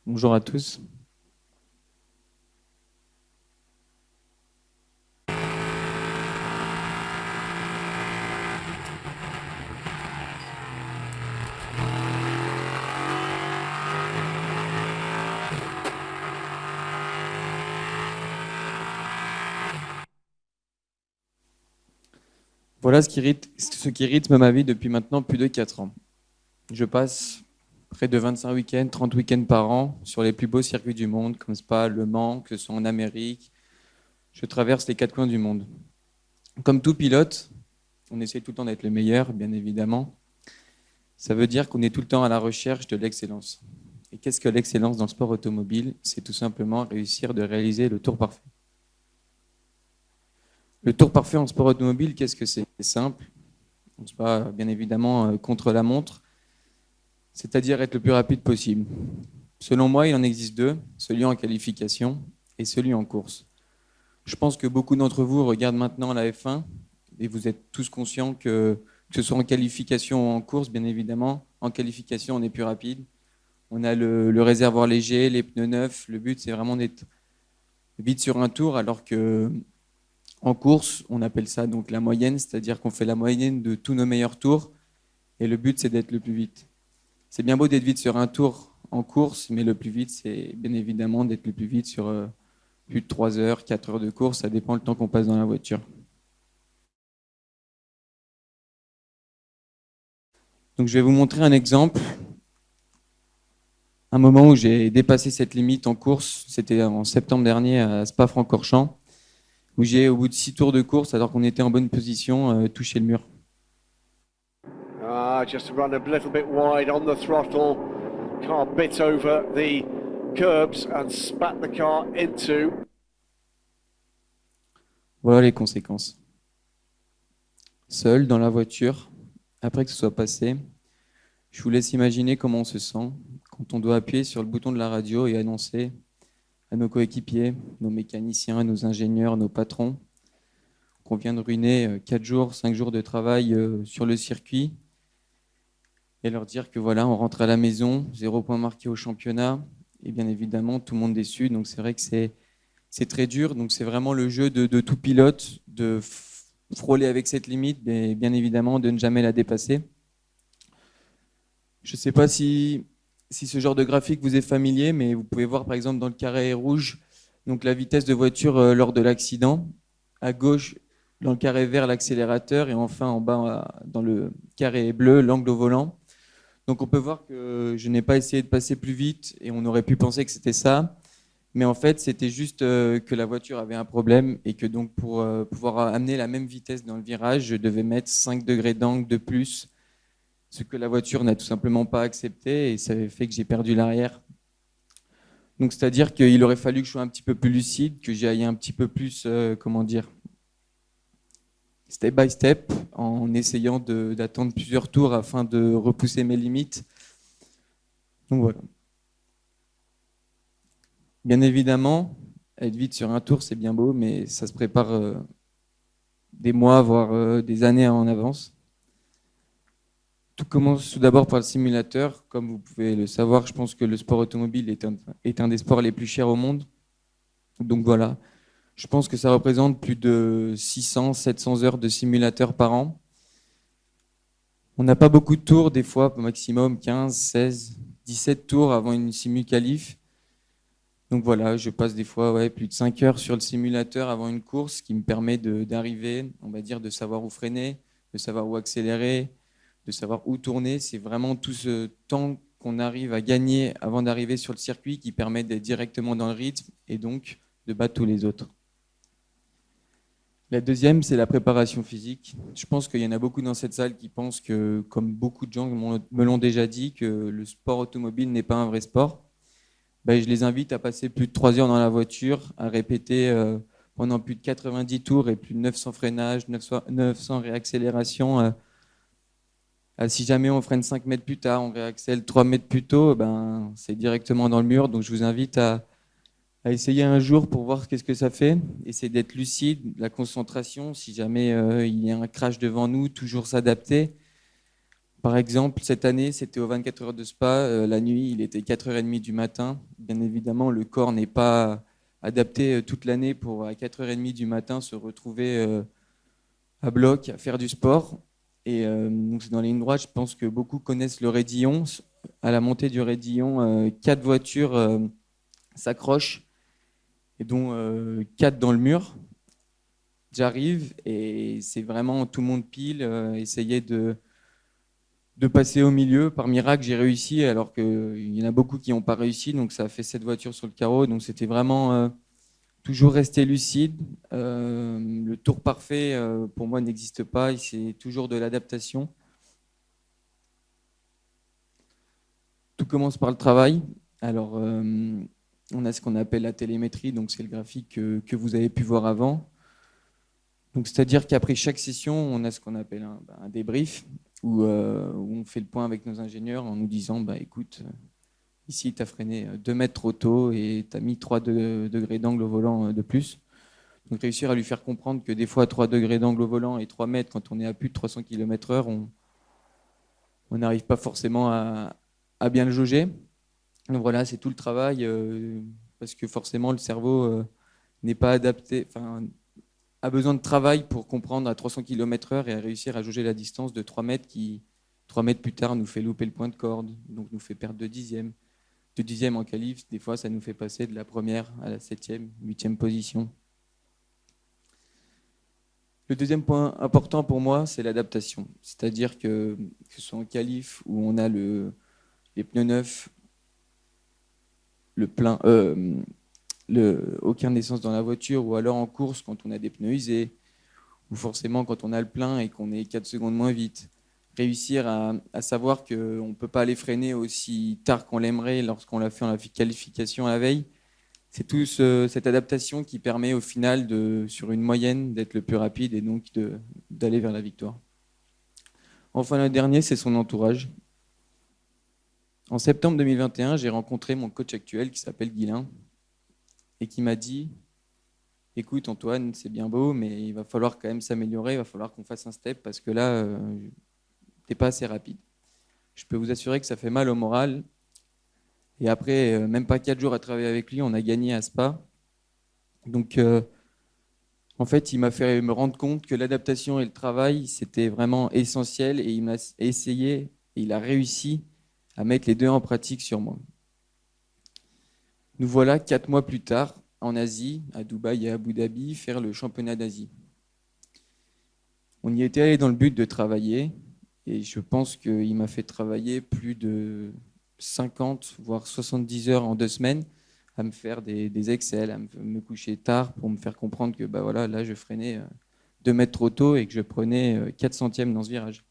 Bonjour à tous. Voilà ce qui rythme ma vie depuis maintenant plus de 4 ans. Je passe près de 25 week-ends, 30 week-ends par an sur les plus beaux circuits du monde, comme Spa, Le Mans, que ce soit en Amérique. Je traverse les 4 coins du monde. Comme tout pilote, on essaie tout le temps d'être le meilleur, bien évidemment. Ça veut dire qu'on est tout le temps à la recherche de l'excellence. Et qu'est-ce que l'excellence dans le sport automobile? C'est tout simplement réussir de réaliser le tour parfait. Le tour parfait en sport automobile, qu'est-ce que c'est? C'est simple. On se bat bien évidemment contre la montre, c'est-à-dire être le plus rapide possible. Selon moi, il en existe deux, celui en qualification et celui en course. Je pense que beaucoup d'entre vous regardent maintenant la F1 et vous êtes tous conscients que ce soit en qualification ou en course, bien évidemment. En qualification, on est plus rapide. On a le réservoir léger, les pneus neufs. Le but, c'est vraiment d'être vite sur un tour, alors que en course, on appelle ça donc la moyenne, c'est-à-dire qu'on fait la moyenne de tous nos meilleurs tours et le but, c'est d'être le plus vite. C'est bien beau d'être vite sur un tour en course, mais le plus vite, c'est bien évidemment d'être le plus vite sur plus de 3 heures, 4 heures de course. Ça dépend le temps qu'on passe dans la voiture. Donc, je vais vous montrer un exemple. Un moment où j'ai dépassé cette limite en course, c'était en septembre dernier à Spa-Francorchamps, où j'ai, au bout de 6 tours de course, alors qu'on était en bonne position, touché le mur. Just run a little bit wide on the throttle. Car bit over the curbs and spat the car into. Voilà les conséquences. Seul, dans la voiture, après que ce soit passé, je vous laisse imaginer comment on se sent quand on doit appuyer sur le bouton de la radio et annoncer à nos coéquipiers, nos mécaniciens, nos ingénieurs, nos patrons, qu'on vient de ruiner 4 jours, 5 jours de travail sur le circuit et leur dire que voilà, on rentre à la maison, 0 point marqué au championnat et bien évidemment tout le monde déçu. Donc c'est vrai que c'est très dur. Donc c'est vraiment le jeu de tout pilote de frôler avec cette limite, mais bien évidemment de ne jamais la dépasser. Je ne sais pas si ce genre de graphique vous est familier, mais vous pouvez voir par exemple dans le carré rouge donc la vitesse de voiture lors de l'accident. À gauche, dans le carré vert, l'accélérateur et enfin en bas dans le carré bleu, l'angle au volant. Donc on peut voir que je n'ai pas essayé de passer plus vite et on aurait pu penser que c'était ça. Mais en fait, c'était juste que la voiture avait un problème et que donc pour pouvoir amener la même vitesse dans le virage, je devais mettre 5 degrés d'angle de plus, ce que la voiture n'a tout simplement pas accepté et ça avait fait que j'ai perdu l'arrière. Donc c'est-à-dire qu'il aurait fallu que je sois un petit peu plus lucide, que j'aille un petit peu plus, comment dire, step by step, en essayant d'attendre plusieurs tours afin de repousser mes limites. Donc voilà. Bien évidemment, être vite sur un tour, c'est bien beau, mais ça se prépare des mois, voire des années en avance. Tout commence tout d'abord par le simulateur. Comme vous pouvez le savoir, je pense que le sport automobile est un des sports les plus chers au monde. Donc voilà, je pense que ça représente plus de 600, 700 heures de simulateur par an. On n'a pas beaucoup de tours, des fois, maximum 15, 16, 17 tours avant une simu-qualif. Donc voilà, je passe des fois plus de 5 heures sur le simulateur avant une course, ce qui me permet d'arriver, on va dire, de savoir où freiner, de savoir où accélérer, de savoir où tourner. C'est vraiment tout ce temps qu'on arrive à gagner avant d'arriver sur le circuit qui permet d'être directement dans le rythme et donc de battre tous les autres. La deuxième, c'est la préparation physique. Je pense qu'il y en a beaucoup dans cette salle qui pensent que, comme beaucoup de gens me l'ont déjà dit, que le sport automobile n'est pas un vrai sport. Ben, je les invite à passer plus de 3 heures dans la voiture, à répéter pendant plus de 90 tours et plus de 900 freinages, 900 réaccélérations. Si jamais on freine 5 mètres plus tard, on réaccèle 3 mètres plus tôt, ben, c'est directement dans le mur. Donc je vous invite à essayer un jour pour voir qu'est-ce que ça fait. Essayer d'être lucide, la concentration, si jamais il y a un crash devant nous, toujours s'adapter. Par exemple, cette année, c'était aux 24 heures de Spa. La nuit, il était 4h30 du matin. Bien évidemment, le corps n'est pas adapté toute l'année pour, à 4h30 du matin, se retrouver à bloc, à faire du sport. Et donc, c'est dans les lignes droites. Je pense que beaucoup connaissent le raidillon. À la montée du raidillon, 4 voitures s'accrochent, et dont 4 dans le mur. J'arrive et c'est vraiment tout le monde pile, essayer de passer au milieu. Par miracle, j'ai réussi, alors qu'il y en a beaucoup qui n'ont pas réussi. Donc ça a fait 7 voitures sur le carreau. Donc c'était vraiment toujours rester lucide. Le tour parfait, pour moi, n'existe pas. C'est toujours de l'adaptation. Tout commence par le travail. Alors, on a ce qu'on appelle la télémétrie. Donc c'est le graphique que vous avez pu voir avant. Donc, c'est-à-dire qu'après chaque session, on a ce qu'on appelle un débrief, où on fait le point avec nos ingénieurs en nous disant, écoute, ici, tu as freiné 2 mètres trop tôt et tu as mis 3 degrés d'angle au volant de plus. Donc, réussir à lui faire comprendre que des fois, 3 degrés d'angle au volant et 3 mètres, quand on est à plus de 300 km/h, on n'arrive pas forcément à bien le jauger. Donc voilà, c'est tout le travail, parce que forcément, le cerveau n'est pas adapté, a besoin de travail pour comprendre à 300 km/h et à réussir à jauger la distance de 3 mètres qui, 3 mètres plus tard, nous fait louper le point de corde, donc nous fait perdre 2 dixièmes. 2 dixièmes en qualif, des fois, ça nous fait passer de la première à la 7e, 8e position. Le deuxième point important pour moi, c'est l'adaptation. C'est-à-dire que ce soit en qualif où on a les pneus neufs, le plein, aucun essence dans la voiture, ou alors en course quand on a des pneus usés, ou forcément quand on a le plein et qu'on est 4 secondes moins vite. Réussir à savoir qu'on ne peut pas aller freiner aussi tard qu'on l'aimerait lorsqu'on l'a fait en qualification à la veille. C'est tout cette adaptation qui permet au final, sur une moyenne, d'être le plus rapide et donc d'aller vers la victoire. Enfin, le dernier, c'est son entourage. En septembre 2021, j'ai rencontré mon coach actuel qui s'appelle Guilain et qui m'a dit: écoute Antoine, c'est bien beau, mais il va falloir quand même s'améliorer, il va falloir qu'on fasse un step parce que là, t'es pas assez rapide. Je peux vous assurer que ça fait mal au moral. Et après, même pas 4 jours à travailler avec lui, on a gagné à Spa. Donc, en fait, il m'a fait me rendre compte que l'adaptation et le travail, c'était vraiment essentiel. Et il m'a essayé, et il a réussi à mettre les deux en pratique sur moi. Nous voilà 4 mois plus tard, en Asie, à Dubaï et à Abu Dhabi, faire le championnat d'Asie. On y était allé dans le but de travailler, et je pense qu'il m'a fait travailler plus de 50, voire 70 heures en 2 semaines, à me faire des Excel, à me coucher tard pour me faire comprendre que voilà, là je freinais 2 mètres trop tôt et que je prenais 4 centièmes dans ce virage.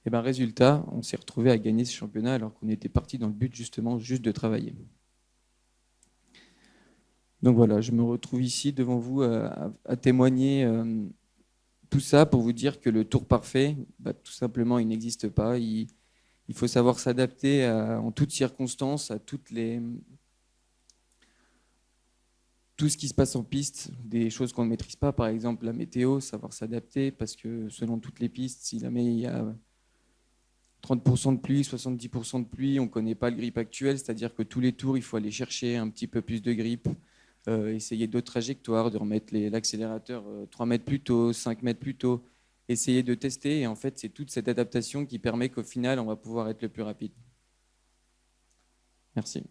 Et résultat, on s'est retrouvé à gagner ce championnat alors qu'on était parti dans le but justement juste de travailler. Donc voilà, je me retrouve ici devant vous à témoigner tout ça pour vous dire que le tour parfait, tout simplement, il n'existe pas. Il faut savoir s'adapter en toutes circonstances, à tout ce qui se passe en piste, des choses qu'on ne maîtrise pas, par exemple la météo, savoir s'adapter, parce que selon toutes les pistes, si jamais il y a 30% de pluie, 70% de pluie, on ne connaît pas le grip actuel, c'est-à-dire que tous les tours, il faut aller chercher un petit peu plus de grip, essayer d'autres trajectoires, de remettre l'accélérateur 3 mètres plus tôt, 5 mètres plus tôt, essayer de tester. Et en fait, c'est toute cette adaptation qui permet qu'au final, on va pouvoir être le plus rapide. Merci.